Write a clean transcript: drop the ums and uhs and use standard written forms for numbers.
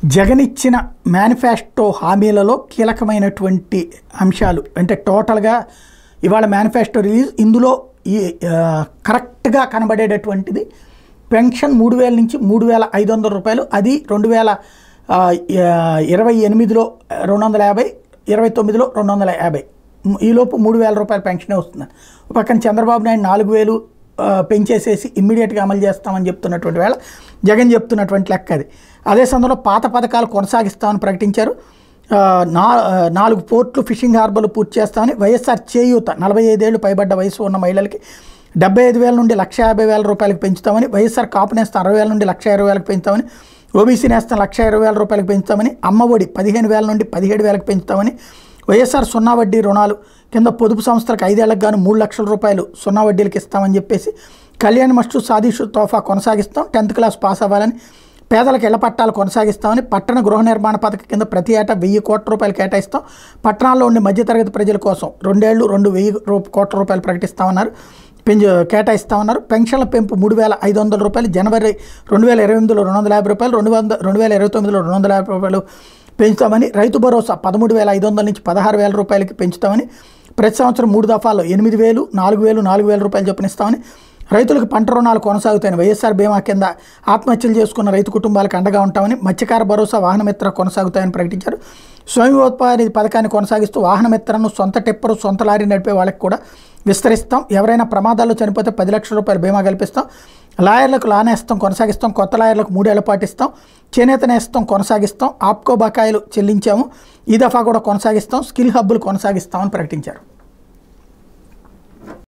జగన్ ఇచ్చిన మేనిఫెస్టో హామీలలో కీలకమైనటువంటి అంశాలు అంటే టోటల్గా ఇవాళ మేనిఫెస్టో రిలీజ్ ఇందులో ఈ కరెక్ట్గా కనబడేటటువంటిది పెన్షన్ 3000 నుంచి 3500 రూపాయలు, అది 2028లో 250, 29లో 250, ఈలోపు 3000 రూపాయల పెన్షనే వస్తుంది. పక్కన చంద్రబాబు నాయుడు 4000 పెంచేసేసి ఇమ్మీడియట్గా అమలు చేస్తామని చెప్తున్నటువంటి వేళ జగన్ చెప్తున్నటువంటి లెక్క అది. అదే సమయంలో పాత పథకాలు కొనసాగిస్తామని ప్రకటించారు. 4 పోర్ట్లు, ఫిషింగ్ హార్బర్లు పూర్తి చేస్తామని. వైఎస్ఆర్ చేయూత 45 ఏళ్ళు పైబడ్డ వయసు ఉన్న మహిళలకి 75,000 నుండి 150,000 రూపాయలకు పెంచుతామని. వైఎస్ఆర్ కాపు నేస్తం 60,000 నుండి 120,000 పెంచుతామని. ఓబీసీ నేస్తం 120,000 రూపాయలకు పెంచుతామని. అమ్మఒడి 15,000 నుండి 17,000 పెంచుతామని. వైఎస్ఆర్ సున్నా వడ్డీ రుణాలు కింద పొదుపు సంస్థలకు 5 ఏళ్లకు గాను 3 లక్షల రూపాయలు సున్నా వడ్డీలకు ఇస్తామని చెప్పేసి. కళ్యాణ్ మస్టు సాదీషు తోఫా కొనసాగిస్తాం, 10th క్లాస్ పాస్ అవ్వాలని. పేదలకు ఇళ్ల పట్టాలు కొనసాగిస్తామని. పట్టణ గృహ నిర్మాణ పథకం కింద ప్రతి ఏటా 1000 కోట్ల రూపాయలు కేటాయిస్తాం. పట్టణాల్లో ఉండే మధ్యతరగతి ప్రజల కోసం 2 ఏళ్ళు 2,000 కోట్ల రూపాయలు ప్రకటిస్తామన్నారు, కేటాయిస్తామన్నారు. పెన్షన్ల పెంపు 3,500 రూపాయలు, జనవరి 2028లో 250 రూపాయలు, 2029లో 250 రూపాయలు పెంచుతామని. రైతు భరోసా 13,500 నుంచి 16,000 రూపాయలకి పెంచుతామని. ప్రతి సంవత్సరం 3 దఫాల్లో 8,000, 4,000, 4,000 రూపాయలు చొప్పున ఇస్తామని. రైతులకు పంట రుణాలు కొనసాగుతాయని. వైఎస్ఆర్ బీమా కింద ఆత్మహత్యలు చేసుకున్న రైతు కుటుంబాలకు అండగా ఉంటామని. మత్స్యకార భరోసా, వాహనమిత్ర కొనసాగుతాయని ప్రకటించారు. స్వయం ఉత్పాదన పథకాన్ని కొనసాగిస్తూ వాహనమిత్రను సొంత టిప్పరు, సొంత లారీ నడిపే వాళ్ళకి కూడా విస్తరిస్తాం. ఎవరైనా ప్రమాదాల్లో చనిపోతే 10 లక్షల రూపాయలు బీమా కల్పిస్తాం. లాయర్లకు లా నేస్తం కొనసాగిస్తాం, కొత్త లాయర్లకు 3 ఏళ్ల పాటు ఇస్తాం. చేనేత నేస్తం కొనసాగిస్తాం, ఆప్కో బకాయిలు చెల్లించాము, ఈ దఫా కూడా కొనసాగిస్తాం. స్కిల్ హబ్బులు కొనసాగిస్తామని ప్రకటించారు.